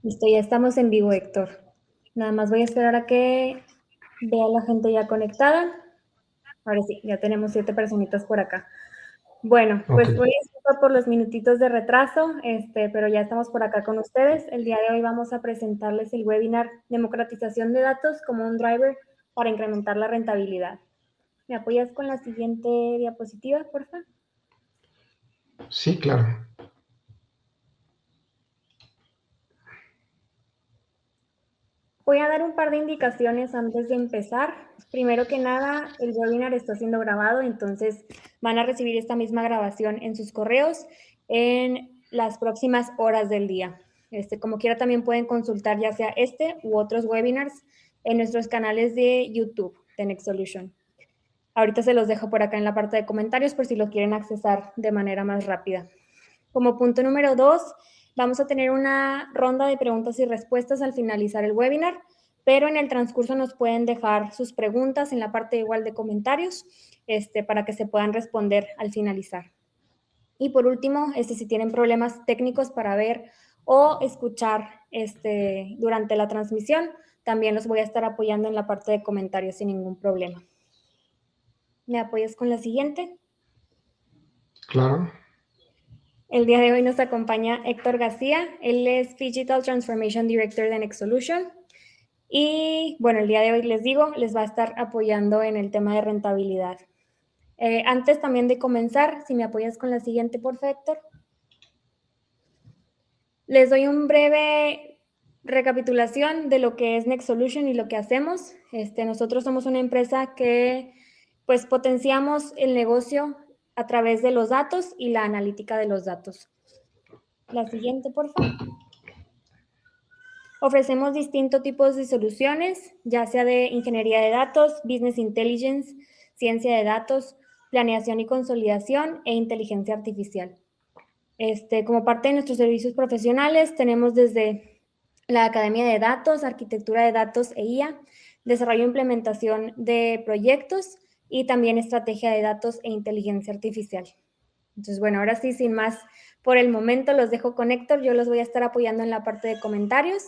Listo, ya estamos en vivo, Héctor. Nada más voy a esperar a que vea la gente ya conectada. Ahora sí, ya tenemos 7 personitas por acá. Bueno, Ok, pues voy a disculpar por los minutitos de retraso, pero ya estamos por acá con ustedes. El día de hoy vamos a presentarles el webinar Democratización de datos como un driver para incrementar la rentabilidad. ¿Me apoyas con la siguiente diapositiva, por favor? sí, claro. Voy a dar un par de indicaciones antes de empezar. Primero que nada, el webinar está siendo grabado, entonces van a recibir esta misma grabación en sus correos en las próximas horas del día. Como quiera, también pueden consultar ya sea este u otros webinars en nuestros canales de YouTube de Next Solution. Ahorita se los dejo por acá en la parte de comentarios por si lo quieren accesar de manera más rápida. Como punto número 2, vamos a tener una ronda de preguntas y respuestas al finalizar el webinar, pero en el transcurso nos pueden dejar sus preguntas en la parte igual de comentarios para que se puedan responder al finalizar. Y por último, si tienen problemas técnicos para ver o escuchar durante la transmisión, también los voy a estar apoyando en la parte de comentarios sin ningún problema. ¿Me apoyas con la siguiente? Claro. El día de hoy nos acompaña Héctor García. Él es Digital Transformation Director de Next Solution. Y bueno, el día de hoy les digo, les va a estar apoyando en el tema de rentabilidad. Antes también de comenzar, si me apoyas con la siguiente, por favor, Héctor. Les doy un breve recapitulación de lo que es Next Solution y lo que hacemos. Nosotros somos una empresa que pues potenciamos el negocio a través de los datos y la analítica de los datos. La siguiente, por favor. Ofrecemos distintos tipos de soluciones, ya sea de ingeniería de datos, business intelligence, ciencia de datos, planeación y consolidación e inteligencia artificial. Como parte de nuestros servicios profesionales, tenemos desde la Academia de Datos, Arquitectura de Datos e IA, desarrollo e implementación de proyectos y también estrategia de datos e inteligencia artificial. Entonces, bueno, ahora sí, sin más, por el momento los dejo con Héctor. Yo los voy a estar apoyando en la parte de comentarios.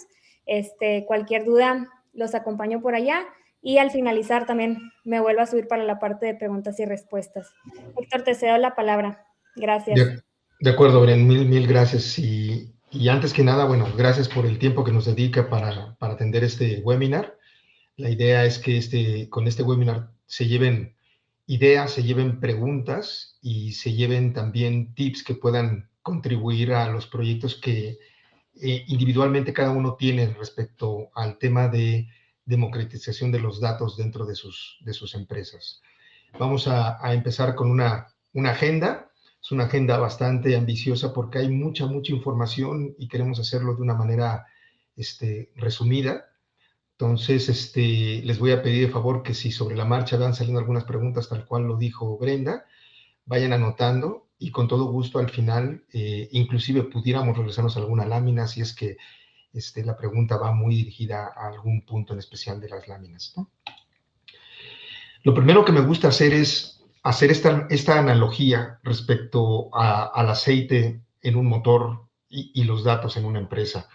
Cualquier duda, los acompaño por allá. Y al finalizar también me vuelvo a subir para la parte de preguntas y respuestas. Héctor, te cedo la palabra. Gracias. De acuerdo, Bren, mil gracias. Y antes que nada, bueno, gracias por el tiempo que nos dedica para atender este webinar. La idea es que con este webinar se lleven ideas, se lleven preguntas y se lleven también tips que puedan contribuir a los proyectos que individualmente cada uno tiene respecto al tema de democratización de los datos dentro de sus empresas. Vamos a empezar con una agenda. Es una agenda bastante ambiciosa porque hay mucha información y queremos hacerlo de una manera resumida. Entonces, les voy a pedir de favor que si sobre la marcha van saliendo algunas preguntas, tal cual lo dijo Brenda, vayan anotando y con todo gusto al final, inclusive pudiéramos regresarnos a alguna lámina si es que la pregunta va muy dirigida a algún punto en especial de las láminas, ¿no? Lo primero que me gusta hacer es hacer esta analogía respecto al aceite en un motor y los datos en una empresa.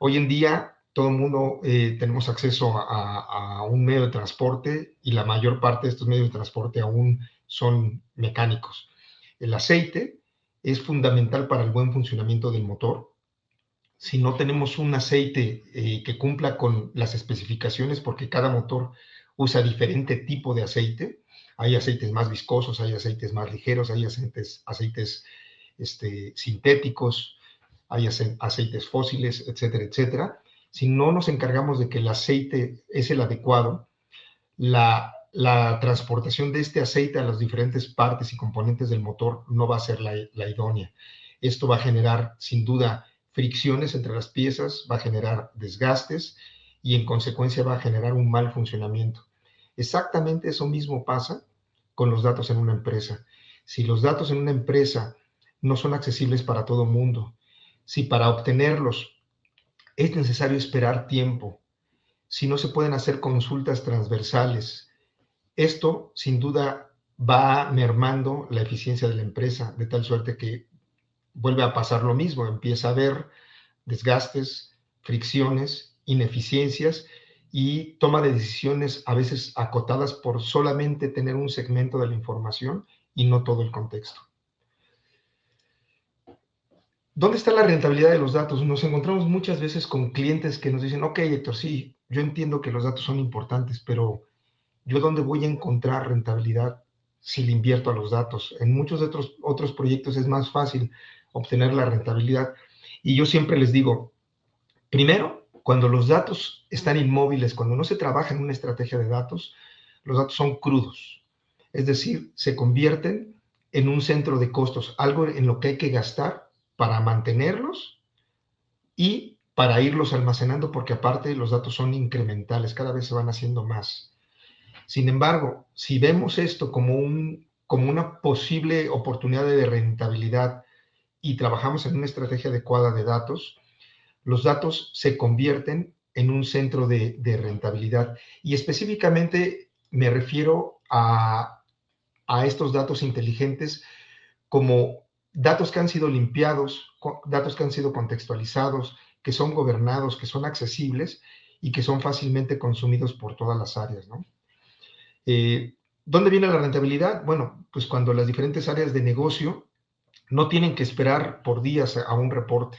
Hoy en día todo el mundo tenemos acceso a un medio de transporte y la mayor parte de estos medios de transporte aún son mecánicos. El aceite es fundamental para el buen funcionamiento del motor. Si no tenemos un aceite que cumpla con las especificaciones, porque cada motor usa diferente tipo de aceite, hay aceites más viscosos, hay aceites más ligeros, hay aceites sintéticos, hay aceites fósiles, etcétera, etcétera. Si no nos encargamos de que el aceite es el adecuado, la transportación de este aceite a las diferentes partes y componentes del motor no va a ser la idónea. Esto va a generar, sin duda, fricciones entre las piezas, va a generar desgastes y en consecuencia va a generar un mal funcionamiento. Exactamente eso mismo pasa con los datos en una empresa. Si los datos en una empresa no son accesibles para todo mundo, si para obtenerlos es necesario esperar tiempo, si no se pueden hacer consultas transversales, esto sin duda va mermando la eficiencia de la empresa, de tal suerte que vuelve a pasar lo mismo, empieza a haber desgastes, fricciones, ineficiencias y toma de decisiones a veces acotadas por solamente tener un segmento de la información y no todo el contexto. ¿Dónde está la rentabilidad de los datos? Nos encontramos muchas veces con clientes que nos dicen, ok, Héctor, sí, yo entiendo que los datos son importantes, pero ¿yo dónde voy a encontrar rentabilidad si le invierto a los datos? En muchos de otros proyectos es más fácil obtener la rentabilidad. Y yo siempre les digo, primero, cuando los datos están inmóviles, cuando no se trabaja en una estrategia de datos, los datos son crudos. Es decir, se convierten en un centro de costos, algo en lo que hay que gastar para mantenerlos y para irlos almacenando, porque aparte los datos son incrementales, cada vez se van haciendo más. Sin embargo, si vemos esto como una posible oportunidad de rentabilidad y trabajamos en una estrategia adecuada de datos, los datos se convierten en un centro de rentabilidad. Y específicamente me refiero a estos datos inteligentes como datos que han sido limpiados, datos que han sido contextualizados, que son gobernados, que son accesibles y que son fácilmente consumidos por todas las áreas, ¿no? ¿Dónde viene la rentabilidad? Bueno, pues cuando las diferentes áreas de negocio no tienen que esperar por días a un reporte,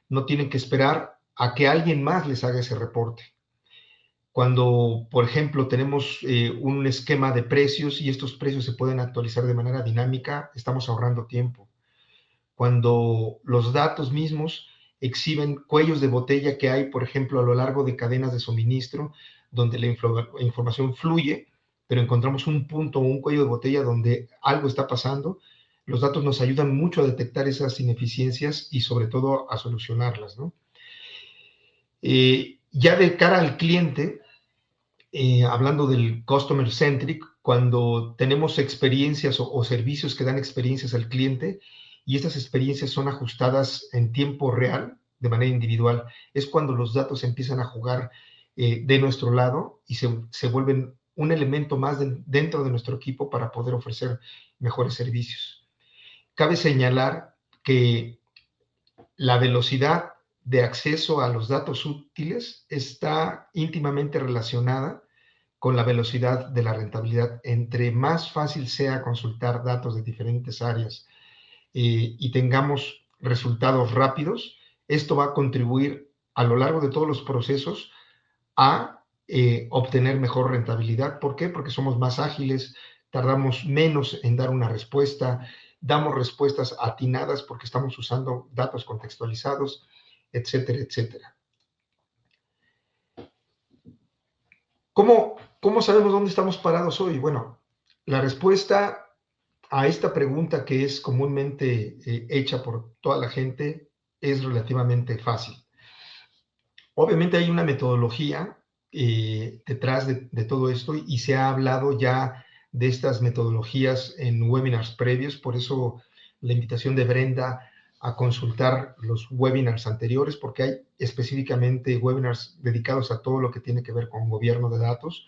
no tienen que esperar a que alguien más les haga ese reporte. Cuando, por ejemplo, tenemos un esquema de precios y estos precios se pueden actualizar de manera dinámica, estamos ahorrando tiempo. Cuando los datos mismos exhiben cuellos de botella que hay, por ejemplo, a lo largo de cadenas de suministro, donde la información fluye, pero encontramos un punto o un cuello de botella donde algo está pasando, los datos nos ayudan mucho a detectar esas ineficiencias y sobre todo a solucionarlas, ¿no? Ya de cara al cliente, hablando del customer centric, cuando tenemos experiencias o servicios que dan experiencias al cliente y estas experiencias son ajustadas en tiempo real, de manera individual, es cuando los datos empiezan a jugar de nuestro lado y se vuelven un elemento más dentro de nuestro equipo para poder ofrecer mejores servicios. Cabe señalar que la velocidad de acceso a los datos útiles está íntimamente relacionada con la velocidad de la rentabilidad. Entre más fácil sea consultar datos de diferentes áreas y tengamos resultados rápidos, esto va a contribuir a lo largo de todos los procesos a obtener mejor rentabilidad. ¿Por qué? Porque somos más ágiles, tardamos menos en dar una respuesta, damos respuestas atinadas porque estamos usando datos contextualizados, etcétera, etcétera. ¿Cómo sabemos dónde estamos parados hoy? Bueno, la respuesta a esta pregunta que es comúnmente hecha por toda la gente es relativamente fácil. Obviamente hay una metodología detrás de todo esto y se ha hablado ya de estas metodologías en webinars previos, por eso la invitación de Brenda a consultar los webinars anteriores, porque hay específicamente webinars dedicados a todo lo que tiene que ver con gobierno de datos,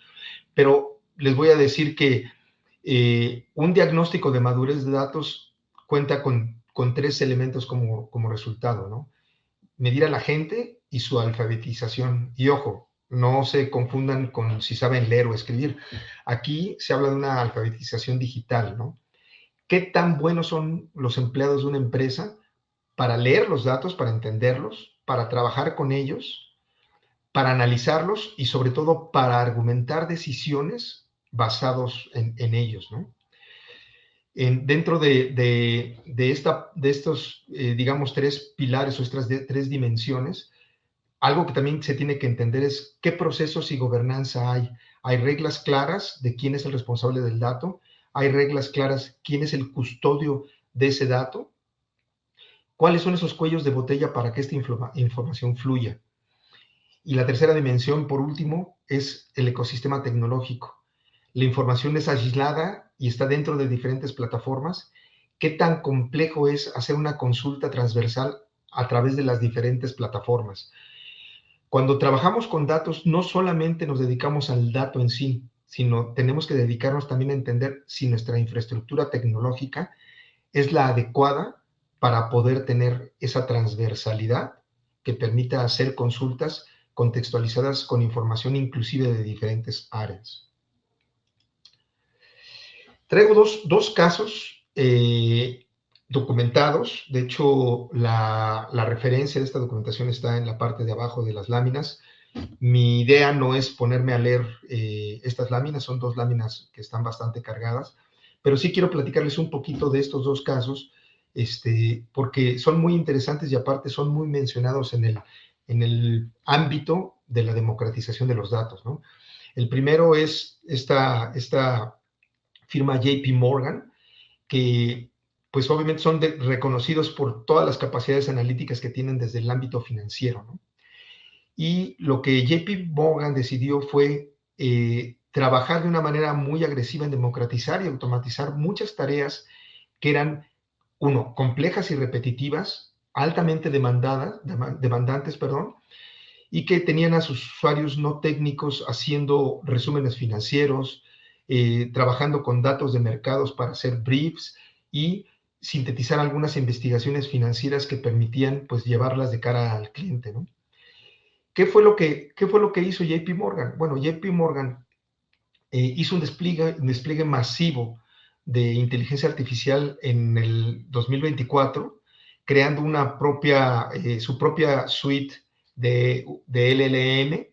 pero les voy a decir que un diagnóstico de madurez de datos cuenta con tres elementos como resultado, ¿no? Medir a la gente y su alfabetización. Y ojo, no se confundan con si saben leer o escribir. Aquí se habla de una alfabetización digital, ¿no? ¿Qué tan buenos son los empleados de una empresa para leer los datos, para entenderlos, para trabajar con ellos, para analizarlos y sobre todo para argumentar decisiones basados en ellos, ¿no? Dentro de estos, digamos, tres pilares o estas tres dimensiones, algo que también se tiene que entender es qué procesos y gobernanza hay. Hay reglas claras de quién es el responsable del dato, hay reglas claras quién es el custodio de ese dato, cuáles son esos cuellos de botella para que esta información fluya. Y la tercera dimensión, por último, es el ecosistema tecnológico. La información es aislada y está dentro de diferentes plataformas. ¿Qué tan complejo es hacer una consulta transversal a través de las diferentes plataformas? Cuando trabajamos con datos, no solamente nos dedicamos al dato en sí, sino tenemos que dedicarnos también a entender si nuestra infraestructura tecnológica es la adecuada para poder tener esa transversalidad que permita hacer consultas contextualizadas con información inclusive de diferentes áreas. Traigo dos casos documentados. De hecho, la referencia de esta documentación está en la parte de abajo de las láminas. Mi idea no es ponerme a leer estas láminas, son dos láminas que están bastante cargadas, pero sí quiero platicarles un poquito de estos dos casos, porque son muy interesantes y aparte son muy mencionados en el ámbito de la democratización de los datos, ¿no? El primero es esta firma JP Morgan, que pues obviamente son reconocidos por todas las capacidades analíticas que tienen desde el ámbito financiero, ¿no? Y lo que JP Morgan decidió fue trabajar de una manera muy agresiva en democratizar y automatizar muchas tareas que eran, uno, complejas y repetitivas, altamente demandantes, perdón, y que tenían a sus usuarios no técnicos haciendo resúmenes financieros, trabajando con datos de mercados para hacer briefs y sintetizar algunas investigaciones financieras que permitían pues llevarlas de cara al cliente, ¿no? ¿Qué fue lo que hizo JP Morgan? Bueno, JP Morgan hizo un despliegue masivo de inteligencia artificial en el 2024, creando su propia suite de LLM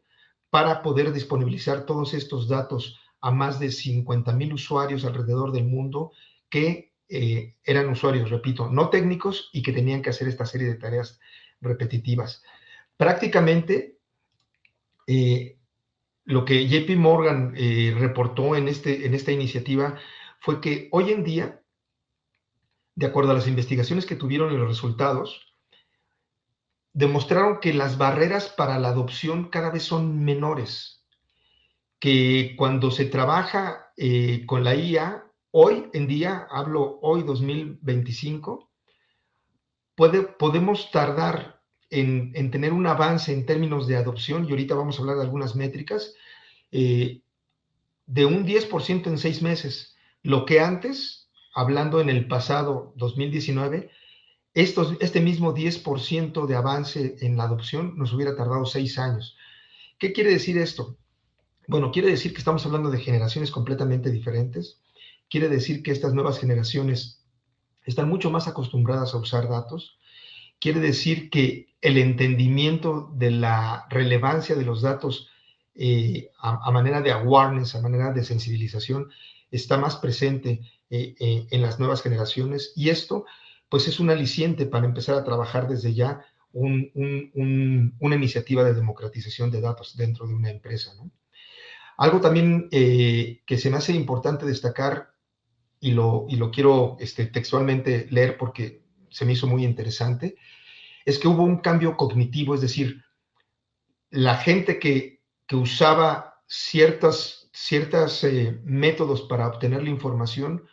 para poder disponibilizar todos estos datos a más de 50,000 usuarios alrededor del mundo que eran usuarios, repito, no técnicos y que tenían que hacer esta serie de tareas repetitivas. Prácticamente, lo que JP Morgan reportó en esta iniciativa fue que hoy en día, de acuerdo a las investigaciones que tuvieron y los resultados, demostraron que las barreras para la adopción cada vez son menores, que cuando se trabaja con la IA, hoy en día, hablo hoy 2025, podemos tardar en tener un avance en términos de adopción, y ahorita vamos a hablar de algunas métricas, de un 10% en 6 meses, lo que antes, hablando en el pasado 2019, este mismo 10% de avance en la adopción nos hubiera tardado 6 años. ¿Qué quiere decir esto? Bueno, quiere decir que estamos hablando de generaciones completamente diferentes, quiere decir que estas nuevas generaciones están mucho más acostumbradas a usar datos, quiere decir que el entendimiento de la relevancia de los datos a manera de awareness, a manera de sensibilización, está más presente en las nuevas generaciones, y esto pues es un aliciente para empezar a trabajar desde ya una iniciativa de democratización de datos dentro de una empresa, ¿no? Algo también que se me hace importante destacar, y lo quiero textualmente leer porque se me hizo muy interesante, es que hubo un cambio cognitivo, es decir, la gente que usaba ciertos métodos para obtener la información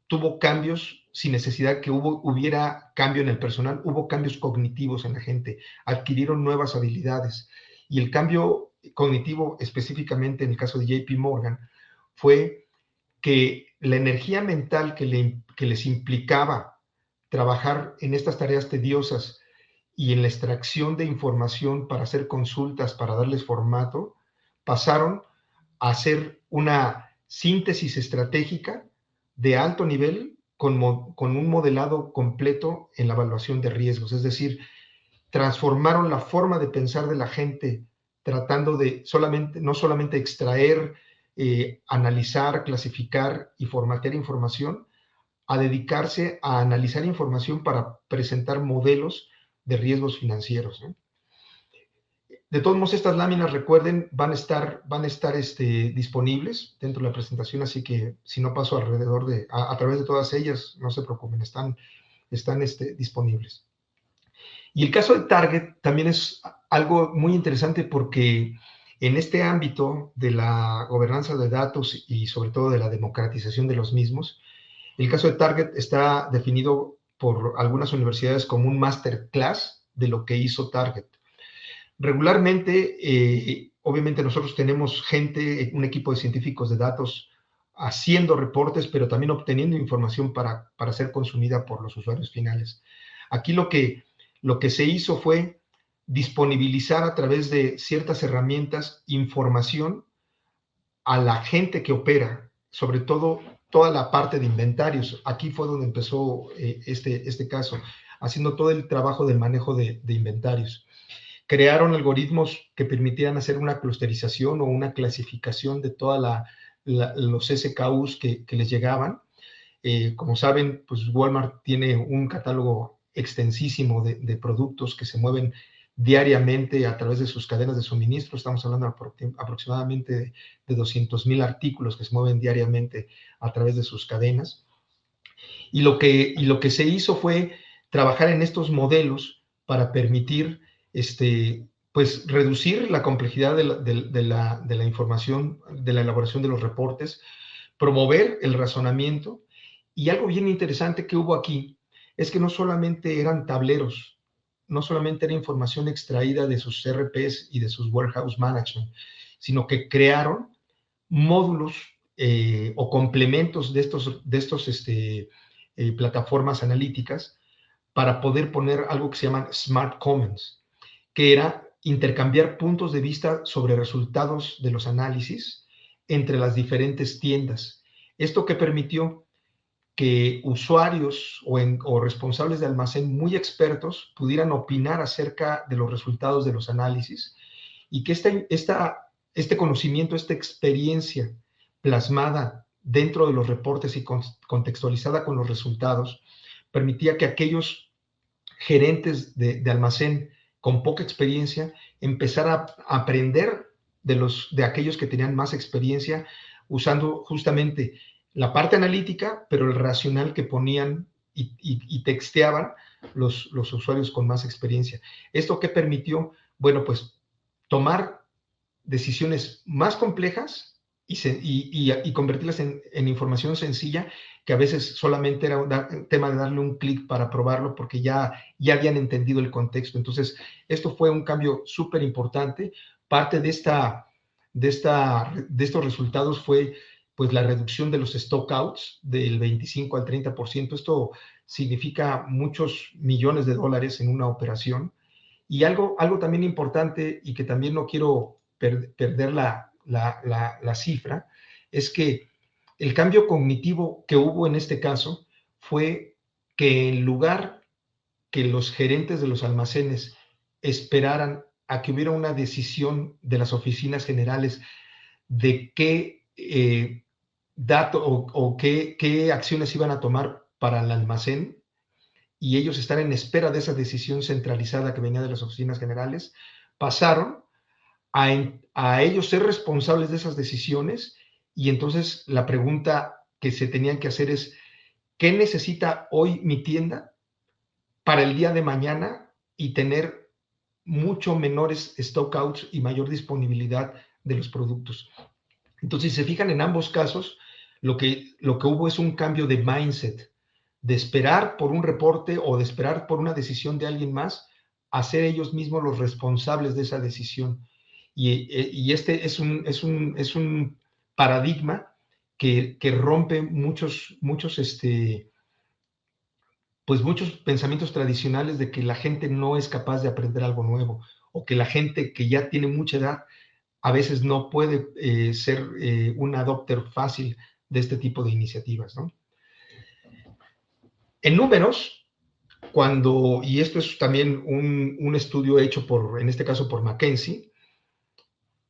tuvo cambios sin necesidad que hubiera cambio en el personal, hubo cambios cognitivos en la gente, adquirieron nuevas habilidades. Y el cambio cognitivo, específicamente en el caso de JP Morgan, fue que la energía mental que les implicaba trabajar en estas tareas tediosas y en la extracción de información para hacer consultas, para darles formato, pasaron a hacer una síntesis estratégica de alto nivel con un modelado completo en la evaluación de riesgos. Es decir, transformaron la forma de pensar de la gente tratando de no solamente extraer, analizar, clasificar y formatear información, a dedicarse a analizar información para presentar modelos de riesgos financieros, ¿no? De todos modos, estas láminas, recuerden, van a estar disponibles dentro de la presentación, así que si no paso alrededor a través de todas ellas, no se preocupen, están disponibles. Y el caso de Target también es algo muy interesante porque en este ámbito de la gobernanza de datos y sobre todo de la democratización de los mismos, el caso de Target está definido por algunas universidades como un masterclass de lo que hizo Target. Regularmente, obviamente nosotros tenemos gente, un equipo de científicos de datos haciendo reportes, pero también obteniendo información para ser consumida por los usuarios finales. Aquí lo que se hizo fue disponibilizar a través de ciertas herramientas información a la gente que opera, sobre todo toda la parte de inventarios. Aquí fue donde empezó este caso, haciendo todo el trabajo del manejo de inventarios. Crearon algoritmos que permitieran hacer una clusterización o una clasificación de todos los SKUs que les llegaban. Como saben, pues Walmart tiene un catálogo extensísimo de productos que se mueven diariamente a través de sus cadenas de suministro. Estamos hablando aproximadamente de 200,000 artículos que se mueven diariamente a través de sus cadenas. Y lo que se hizo fue trabajar en estos modelos para permitir pues, reducir la complejidad de la información, de la elaboración de los reportes, promover el razonamiento. Y algo bien interesante que hubo aquí es que no solamente eran tableros, no solamente era información extraída de sus CRPs y de sus warehouse management, sino que crearon módulos o complementos de estos plataformas analíticas para poder poner algo que se llaman Smart Comments, que era intercambiar puntos de vista sobre resultados de los análisis entre las diferentes tiendas. Esto que permitió que usuarios o responsables de almacén muy expertos pudieran opinar acerca de los resultados de los análisis y que este conocimiento, esta experiencia plasmada dentro de los reportes y contextualizada con los resultados, permitía que aquellos gerentes de almacén con poca experiencia empezaran a aprender de aquellos que tenían más experiencia, usando justamente la parte analítica, pero el racional que ponían y texteaban los usuarios con más experiencia. ¿Esto qué permitió? Bueno, pues tomar decisiones más complejas y convertirlas en información sencilla, que a veces solamente era un tema de darle un clic para probarlo porque ya habían entendido el contexto. Entonces, esto fue un cambio súper importante. Parte de estos resultados fue pues la reducción de los stockouts del 25 al 30%. Esto significa muchos millones de dólares en una operación. Y algo también importante y que también no quiero perder la cifra, es que el cambio cognitivo que hubo en este caso fue que en lugar que los gerentes de los almacenes esperaran a que hubiera una decisión de las oficinas generales de qué dato o qué acciones iban a tomar para el almacén, y ellos estar en espera de esa decisión centralizada que venía de las oficinas generales, pasaron a ellos ser responsables de esas decisiones. Y entonces la pregunta que se tenían que hacer es, ¿qué necesita hoy mi tienda para el día de mañana y tener mucho menores stockouts y mayor disponibilidad de los productos? Entonces, si se fijan en ambos casos, lo que hubo es un cambio de mindset, de esperar por un reporte o de esperar por una decisión de alguien más, a ser ellos mismos los responsables de esa decisión. Y este es un paradigma que rompe muchos pensamientos tradicionales de que la gente no es capaz de aprender algo nuevo, o que la gente que ya tiene mucha edad a veces no puede ser un adopter fácil de este tipo de iniciativas, ¿no? En números, y esto es también un estudio hecho en este caso por McKinsey,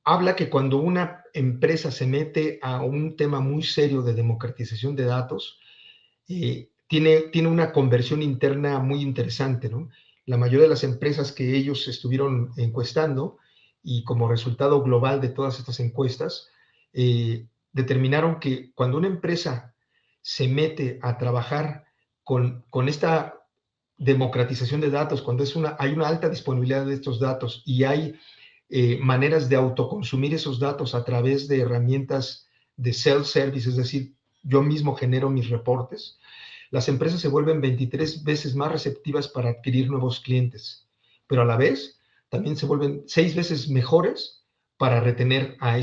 habla que cuando una empresa se mete a un tema muy serio de democratización de datos, tiene una conversión interna muy interesante, ¿no? La mayoría de las empresas que ellos estuvieron encuestando, y como resultado global de todas estas encuestas, determinaron que cuando una empresa se mete a trabajar con esta democratización de datos, cuando hay una alta disponibilidad de estos datos y hay maneras de autoconsumir esos datos a través de herramientas de self-service, es decir, yo mismo genero mis reportes, las empresas se vuelven 23 veces más receptivas para adquirir nuevos clientes, pero a la vez también se vuelven 6 veces mejores para retener a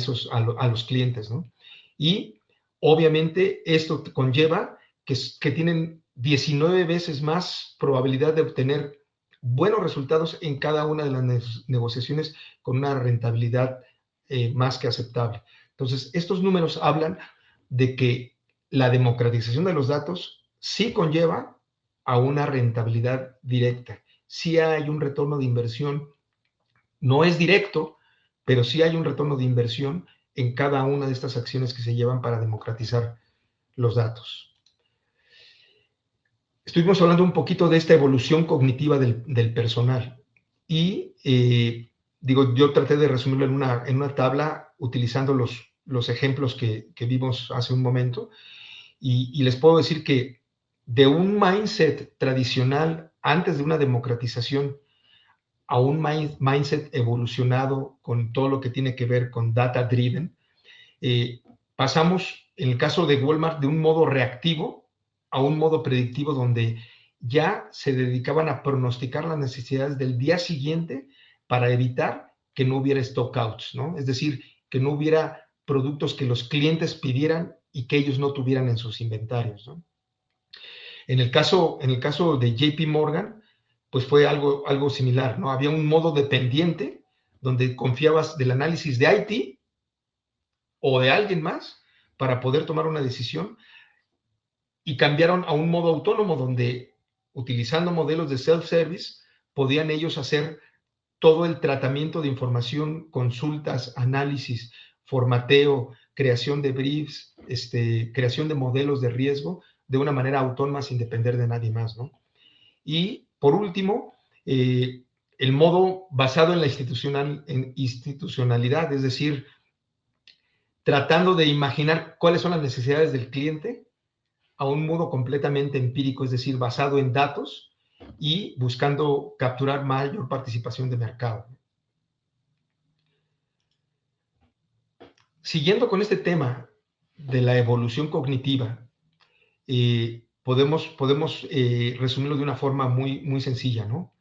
los clientes, ¿no? Y obviamente esto conlleva que tienen 19 veces más probabilidad de obtener buenos resultados en cada una de las negociaciones con una rentabilidad más que aceptable. Entonces, estos números hablan de que la democratización de los datos sí conlleva a una rentabilidad directa. Sí hay un retorno de inversión, no es directo, pero sí hay un retorno de inversión en cada una de estas acciones que se llevan para democratizar los datos. Estuvimos hablando un poquito de esta evolución cognitiva del personal y digo, yo traté de resumirlo en una tabla utilizando los ejemplos que vimos hace un momento y les puedo decir que de un mindset tradicional antes de una democratización a un mindset evolucionado con todo lo que tiene que ver con data driven, pasamos, en el caso de Walmart, de un modo reactivo a un modo predictivo donde ya se dedicaban a pronosticar las necesidades del día siguiente para evitar que no hubiera stockouts, ¿no? Es decir, que no hubiera productos que los clientes pidieran y que ellos no tuvieran en sus inventarios, ¿no? En el caso de JP Morgan, pues fue algo similar, ¿no? Había un modo dependiente donde confiabas del análisis de IT o de alguien más para poder tomar una decisión y cambiaron a un modo autónomo donde utilizando modelos de self-service podían ellos hacer todo el tratamiento de información, consultas, análisis, formateo, creación de briefs, creación de modelos de riesgo de una manera autónoma sin depender de nadie más, ¿no? Y por último, el modo basado en la institucionalidad, es decir, tratando de imaginar cuáles son las necesidades del cliente a un modo completamente empírico, es decir, basado en datos y buscando capturar mayor participación de mercado. Siguiendo con este tema de la evolución cognitiva, podemos resumirlo de una forma muy sencilla, ¿no?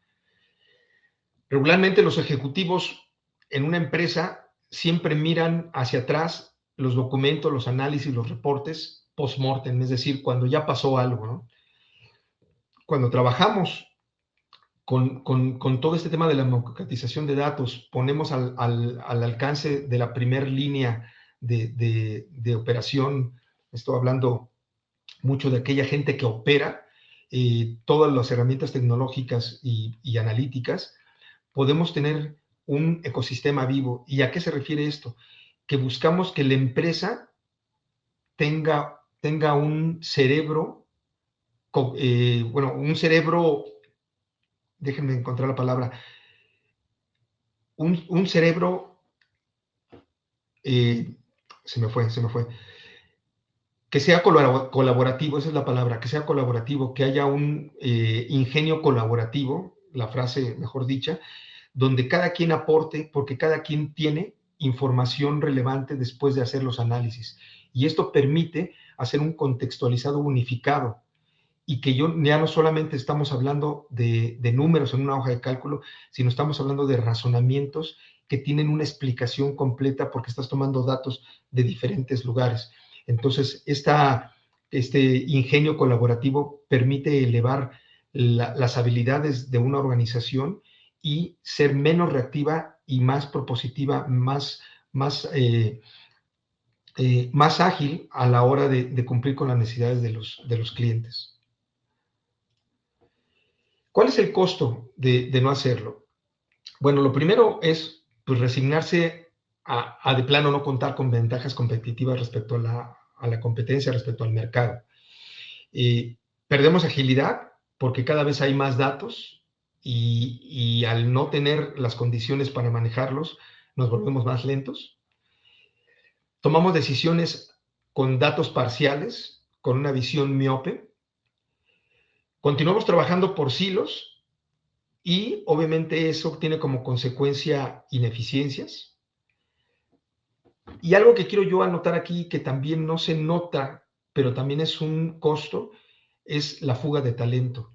Regularmente los ejecutivos en una empresa siempre miran hacia atrás los documentos, los análisis, los reportes post-mortem, es decir, cuando ya pasó algo, ¿no? Cuando trabajamos con todo este tema de la democratización de datos, ponemos al alcance de la primer línea de operación, estoy hablando mucho de aquella gente que opera todas las herramientas tecnológicas y analíticas, podemos tener un ecosistema vivo. ¿Y a qué se refiere esto? Que buscamos que la empresa tenga un cerebro, un cerebro, déjenme encontrar la palabra, un cerebro, se me fue, que sea colaborativo, esa es la palabra, que sea colaborativo, que haya un ingenio colaborativo, la frase mejor dicha, donde cada quien aporte, porque cada quien tiene información relevante después de hacer los análisis. Y esto permite hacer un contextualizado unificado y que ya no solamente estamos hablando de números en una hoja de cálculo, sino estamos hablando de razonamientos que tienen una explicación completa porque estás tomando datos de diferentes lugares. Entonces, este ingenio colaborativo permite elevar las habilidades de una organización y ser menos reactiva y más propositiva, más ágil a la hora de cumplir con las necesidades de los clientes. ¿Cuál es el costo de no hacerlo? Bueno, lo primero es pues, resignarse a de plano no contar con ventajas competitivas respecto a la competencia, respecto al mercado. Perdemos agilidad porque cada vez hay más datos y al no tener las condiciones para manejarlos, nos volvemos más lentos. Tomamos decisiones con datos parciales, con una visión miope. Continuamos trabajando por silos y obviamente eso tiene como consecuencia ineficiencias. Y algo que quiero yo anotar aquí, que también no se nota, pero también es un costo, es la fuga de talento.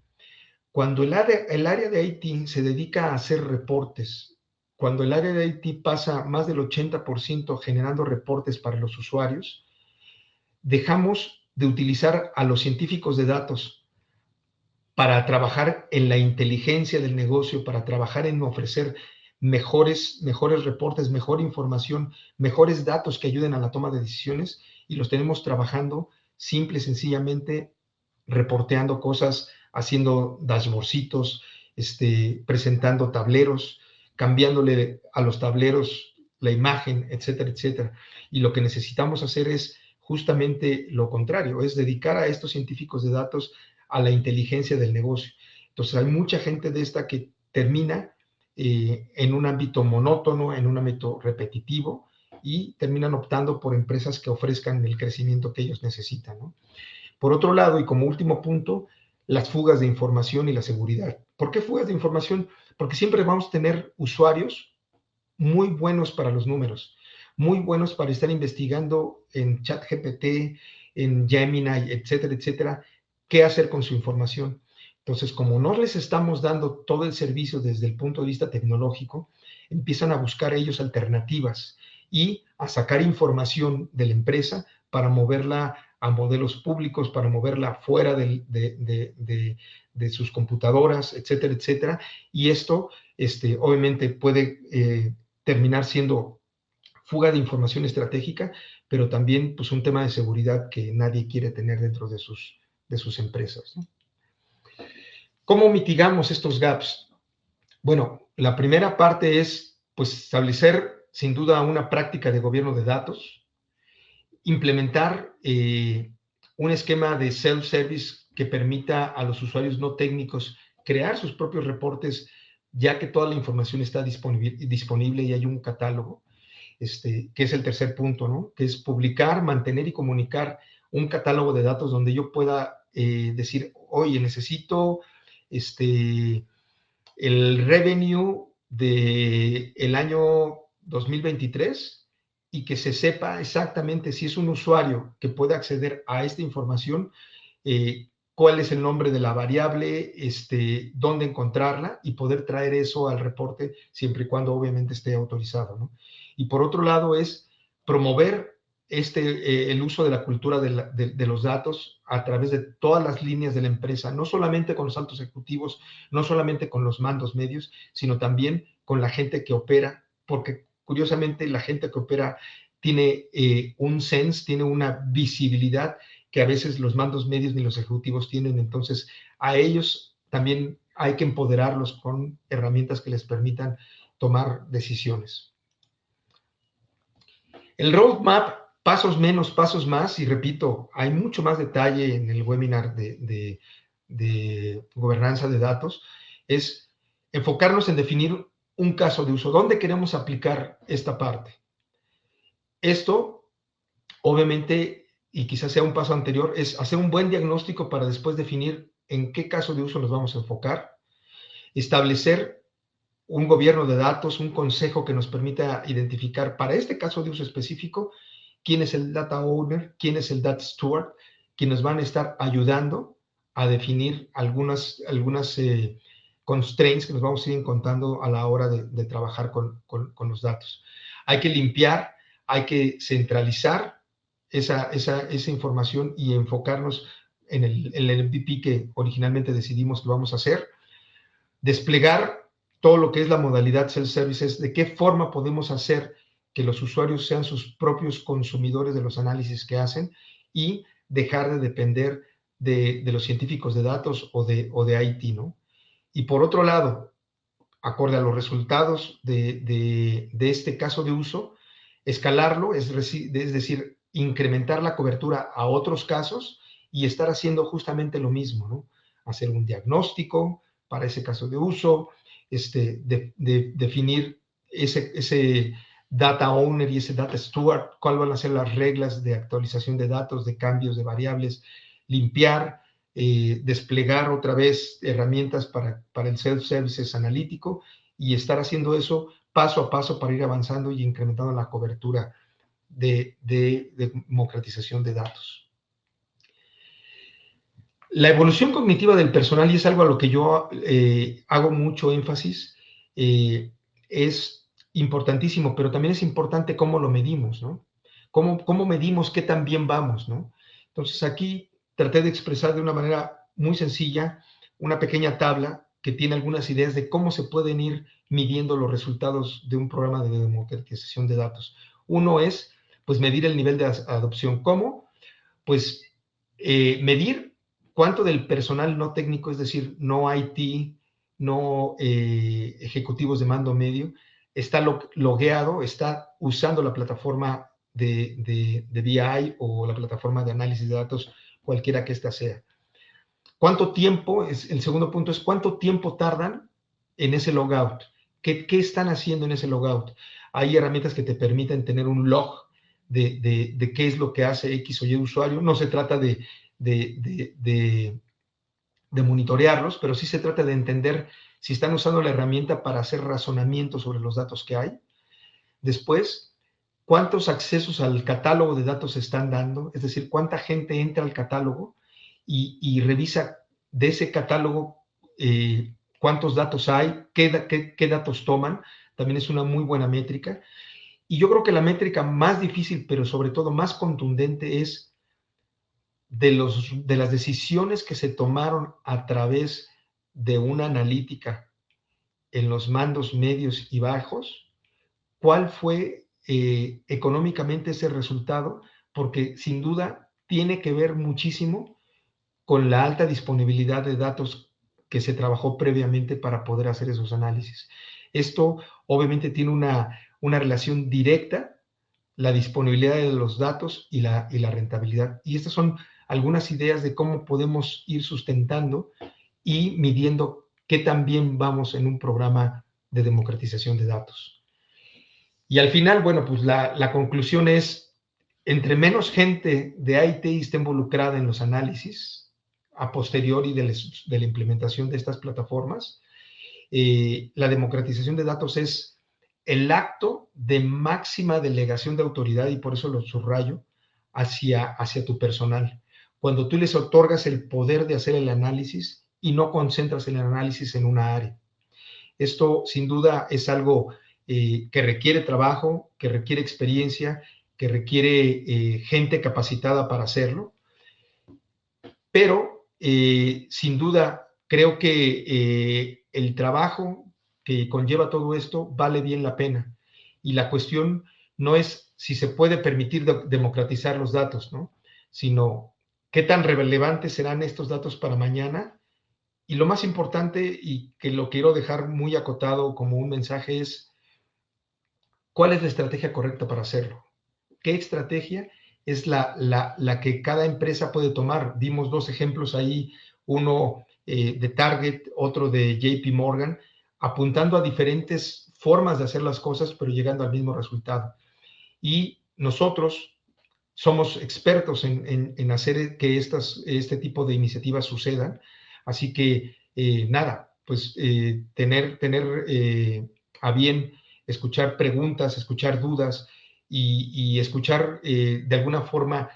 Cuando el área de IT se dedica a hacer reportes, cuando el área de IT pasa más del 80% generando reportes para los usuarios, dejamos de utilizar a los científicos de datos para trabajar en la inteligencia del negocio, para trabajar en ofrecer mejores reportes, mejor información, mejores datos que ayuden a la toma de decisiones, y los tenemos trabajando simple y sencillamente reporteando cosas, haciendo dashboardcitos, presentando tableros, cambiándole a los tableros la imagen, etcétera, etcétera. Y lo que necesitamos hacer es justamente lo contrario, es dedicar a estos científicos de datos a la inteligencia del negocio. Entonces hay mucha gente de esta que termina en un ámbito monótono, en un ámbito repetitivo, y terminan optando por empresas que ofrezcan el crecimiento que ellos necesitan, ¿no? Por otro lado, y como último punto, las fugas de información y la seguridad. ¿Por qué fugas de información? Porque siempre vamos a tener usuarios muy buenos para los números, muy buenos para estar investigando en ChatGPT, en Gemini, etcétera, etcétera, qué hacer con su información. Entonces, como no les estamos dando todo el servicio desde el punto de vista tecnológico, empiezan a buscar ellos alternativas y a sacar información de la empresa para moverla a modelos públicos, para moverla fuera de sus computadoras, etcétera, etcétera. Y esto, obviamente, puede terminar siendo fuga de información estratégica, pero también pues, un tema de seguridad que nadie quiere tener dentro de sus empresas, ¿no? ¿Cómo mitigamos estos gaps? Bueno, la primera parte es pues, establecer sin duda una práctica de gobierno de datos, implementar un esquema de self-service que permita a los usuarios no técnicos crear sus propios reportes, ya que toda la información está disponible y hay un catálogo, que es el tercer punto, ¿no? Que es publicar, mantener y comunicar un catálogo de datos donde yo pueda decir, oye, necesito el revenue del año 2023 y que se sepa exactamente si es un usuario que puede acceder a esta información, cuál es el nombre de la variable, dónde encontrarla y poder traer eso al reporte siempre y cuando obviamente esté autorizado, ¿no? Y por otro lado es promover el uso de la cultura de los datos a través de todas las líneas de la empresa, no solamente con los altos ejecutivos, no solamente con los mandos medios, sino también con la gente que opera, porque curiosamente la gente que opera tiene un sense, tiene una visibilidad que a veces los mandos medios ni los ejecutivos tienen. Entonces a ellos también hay que empoderarlos con herramientas que les permitan tomar decisiones. El roadmap, pasos menos, pasos más, y repito, hay mucho más detalle en el webinar de gobernanza de datos, es enfocarnos en definir un caso de uso. ¿Dónde queremos aplicar esta parte? Esto, obviamente, y quizás sea un paso anterior, es hacer un buen diagnóstico para después definir en qué caso de uso nos vamos a enfocar, establecer un gobierno de datos, un consejo que nos permita identificar para este caso de uso específico quién es el data owner, quién es el data steward, quienes van a estar ayudando a definir algunas constraints que nos vamos a ir encontrando a la hora de trabajar con los datos. Hay que limpiar, hay que centralizar esa información y enfocarnos en el MVP que originalmente decidimos que vamos a hacer, desplegar todo lo que es la modalidad self-services, de qué forma podemos hacer que los usuarios sean sus propios consumidores de los análisis que hacen y dejar de depender de los científicos de datos o de IT, ¿no? Y por otro lado, acorde a los resultados de este caso de uso, escalarlo, es decir, incrementar la cobertura a otros casos y estar haciendo justamente lo mismo, ¿no? Hacer un diagnóstico para ese caso de uso, definir ese data owner y ese data steward, cuáles van a ser las reglas de actualización de datos, de cambios de variables, limpiar, desplegar otra vez herramientas para el self-services analítico y estar haciendo eso paso a paso para ir avanzando y incrementando la cobertura de democratización de datos. La evolución cognitiva del personal, y es algo a lo que yo hago mucho énfasis, es importantísimo, pero también es importante cómo lo medimos, ¿no? Cómo medimos qué tan bien vamos, ¿no? Entonces aquí traté de expresar de una manera muy sencilla una pequeña tabla que tiene algunas ideas de cómo se pueden ir midiendo los resultados de un programa de democratización de datos. Uno es, pues, medir el nivel de adopción. ¿Cómo? Pues medir cuánto del personal no técnico, es decir, no IT, no ejecutivos de mando medio, está logueado, está usando la plataforma de BI o la plataforma de análisis de datos, cualquiera que ésta sea. ¿Cuánto tiempo? El segundo punto es cuánto tiempo tardan en ese logout. ¿Qué están haciendo en ese logout? Hay herramientas que te permiten tener un log de qué es lo que hace X o Y usuario. No se trata de monitorearlos, pero sí se trata de entender si están usando la herramienta para hacer razonamiento sobre los datos que hay. Después, cuántos accesos al catálogo de datos se están dando, es decir, cuánta gente entra al catálogo y revisa de ese catálogo cuántos datos hay, qué datos toman, también es una muy buena métrica. Y yo creo que la métrica más difícil, pero sobre todo más contundente, es de las decisiones que se tomaron a través de una analítica en los mandos medios y bajos, cuál fue económicamente ese resultado, porque sin duda tiene que ver muchísimo con la alta disponibilidad de datos que se trabajó previamente para poder hacer esos análisis. Esto obviamente tiene una relación directa, la disponibilidad de los datos y la rentabilidad. Y estas son algunas ideas de cómo podemos ir sustentando y midiendo qué tan bien vamos en un programa de democratización de datos. Y al final, bueno, pues la conclusión es, entre menos gente de IT esté involucrada en los análisis a posteriori de la implementación de estas plataformas, la democratización de datos es el acto de máxima delegación de autoridad, y por eso lo subrayo, hacia tu personal. Cuando tú les otorgas el poder de hacer el análisis y no concentras el análisis en una área. Esto sin duda es algo que requiere trabajo, que requiere experiencia, que requiere gente capacitada para hacerlo, pero sin duda creo que el trabajo que conlleva todo esto vale bien la pena. Y la cuestión no es si se puede permitir democratizar los datos, ¿no? Sino qué tan relevantes serán estos datos para mañana. Y lo más importante, y que lo quiero dejar muy acotado como un mensaje, es cuál es la estrategia correcta para hacerlo. ¿Qué estrategia es la que cada empresa puede tomar? Dimos dos ejemplos ahí, uno de Target, otro de JP Morgan, apuntando a diferentes formas de hacer las cosas, pero llegando al mismo resultado. Y nosotros somos expertos en hacer que este tipo de iniciativas sucedan. Así que, nada, pues tener a bien escuchar preguntas, escuchar dudas y escuchar de alguna forma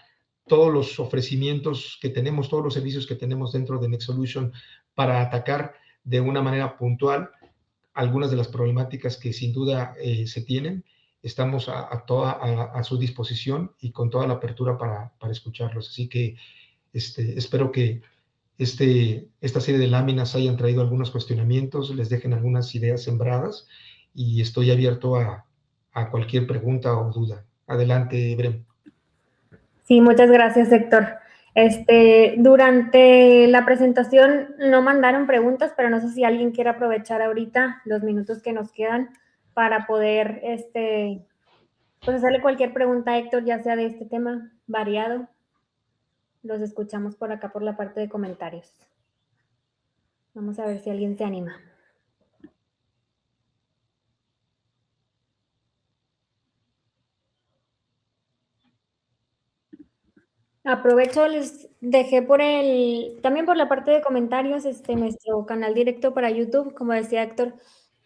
todos los ofrecimientos que tenemos, todos los servicios que tenemos dentro de NextSolution para atacar de una manera puntual algunas de las problemáticas que sin duda se tienen. Estamos a su disposición y con toda la apertura para escucharlos. Así que espero que esta serie de láminas hayan traído algunos cuestionamientos, les dejen algunas ideas sembradas y estoy abierto a cualquier pregunta o duda. Adelante, Brem. Sí, muchas gracias, Héctor. Durante la presentación no mandaron preguntas, pero no sé si alguien quiere aprovechar ahorita los minutos que nos quedan para poder pues hacerle cualquier pregunta a Héctor, ya sea de este tema variado. Los escuchamos por acá por la parte de comentarios. Vamos a ver si alguien se anima. Aprovecho, les dejé también por la parte de comentarios, nuestro canal directo para YouTube, como decía Héctor.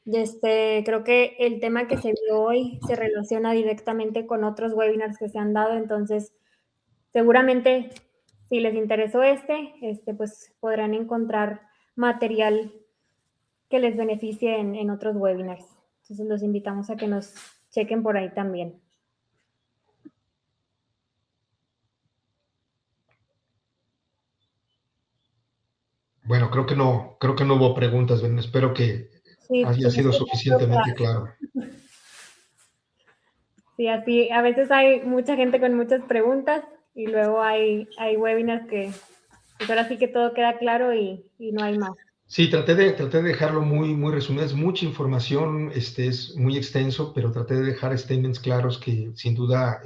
Creo que el tema que se vio hoy se relaciona directamente con otros webinars que se han dado, entonces seguramente si les interesó pues podrán encontrar material que les beneficie en otros webinars. Entonces los invitamos a que nos chequen por ahí también. Bueno, creo creo que no hubo preguntas, Ben. Espero que Sí, haya pues es sido que suficientemente claro. sí, así, a veces hay mucha gente con muchas preguntas y luego hay webinars que pues ahora sí que todo queda claro y no hay más. Sí, traté de dejarlo muy resumido. Es mucha información, es muy extenso, pero traté de dejar statements claros que sin duda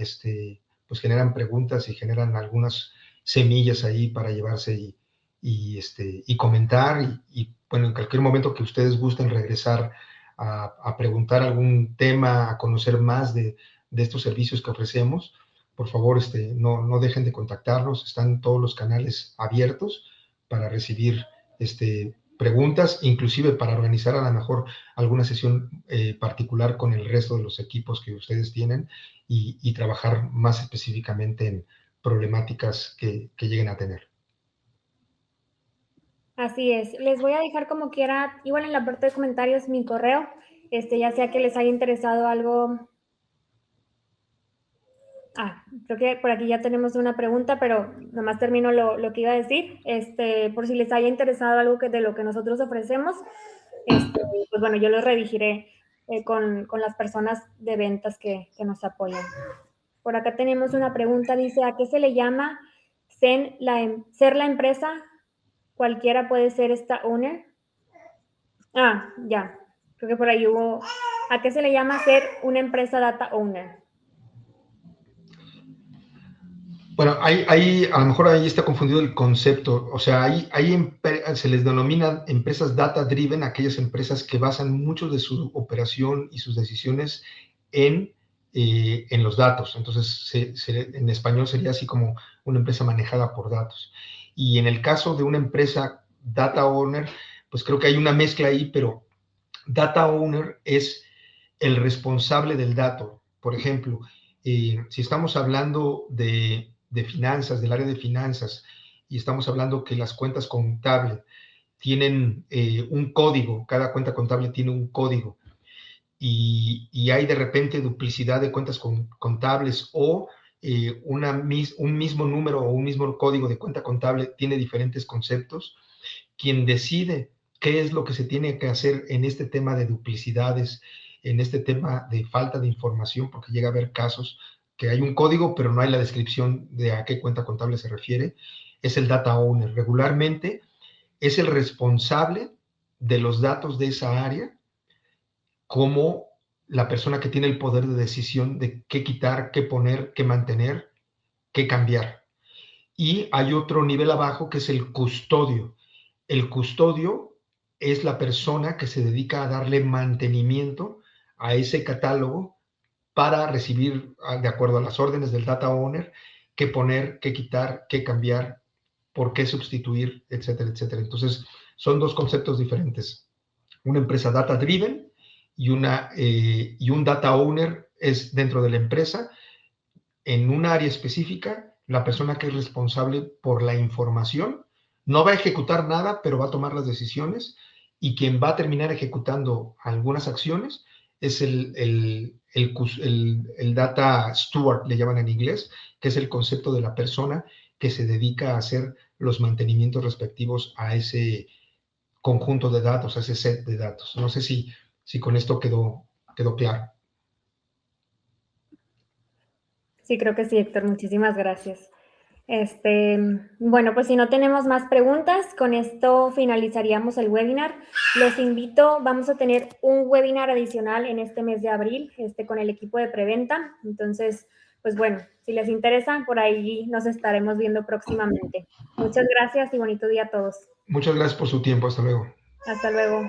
pues generan preguntas y generan algunas semillas ahí para llevarse y comentar. Bueno, en cualquier momento que ustedes gusten regresar a preguntar algún tema, a conocer más de estos servicios que ofrecemos, por favor, no dejen de contactarnos. Están todos los canales abiertos para recibir preguntas, inclusive para organizar a lo mejor alguna sesión particular con el resto de los equipos que ustedes tienen y trabajar más específicamente en problemáticas que lleguen a tener. Así es. Les voy a dejar como quiera, igual en la parte de comentarios, mi correo, ya sea que les haya interesado algo. Creo que por aquí ya tenemos una pregunta, pero nomás termino lo que iba a decir. Por si les haya interesado algo de lo que nosotros ofrecemos, pues bueno, yo lo redirigiré con las personas de ventas que nos apoyan. Por acá tenemos una pregunta, dice, ¿a qué se le llama ser la empresa? Cualquiera puede ser esta owner. Ya. Creo que por ahí hubo. ¿A qué se le llama ser una empresa data owner? Bueno, a lo mejor ahí está confundido el concepto. O sea, se les denominan empresas data driven, aquellas empresas que basan mucho de su operación y sus decisiones en los datos. Entonces, en español sería así como una empresa manejada por datos. Y en el caso de una empresa data owner, pues creo que hay una mezcla ahí, pero data owner es el responsable del dato. Por ejemplo, si estamos hablando de finanzas, del área de finanzas, y estamos hablando que las cuentas contables tienen un código, cada cuenta contable tiene un código, y hay de repente duplicidad de cuentas contables o un mismo número o un mismo código de cuenta contable tiene diferentes conceptos. Quien decide qué es lo que se tiene que hacer en este tema de duplicidades, en este tema de falta de información, porque llega a haber casos que hay un código, pero no hay la descripción de a qué cuenta contable se refiere, es el data owner. Regularmente es el responsable de los datos de esa área, como la persona que tiene el poder de decisión de qué quitar, qué poner, qué mantener, qué cambiar. Y hay otro nivel abajo que es el custodio. El custodio es la persona que se dedica a darle mantenimiento a ese catálogo para recibir, de acuerdo a las órdenes del data owner, qué poner, qué quitar, qué cambiar, por qué sustituir, etcétera, etcétera. Entonces, son dos conceptos diferentes. Una empresa data driven y un data owner es dentro de la empresa, en un área específica, la persona que es responsable por la información no va a ejecutar nada, pero va a tomar las decisiones, y quien va a terminar ejecutando algunas acciones es el data steward, le llaman en inglés, que es el concepto de la persona que se dedica a hacer los mantenimientos respectivos a ese conjunto de datos, a ese set de datos. No sé si con esto quedó claro. Sí, creo que sí, Héctor. Muchísimas gracias. Bueno, pues si no tenemos más preguntas, con esto finalizaríamos el webinar. Los invito, vamos a tener un webinar adicional en este mes de abril, con el equipo de preventa. Entonces, pues bueno, si les interesa, por ahí nos estaremos viendo próximamente. Muchas gracias y bonito día a todos. Muchas gracias por su tiempo. Hasta luego. Hasta luego.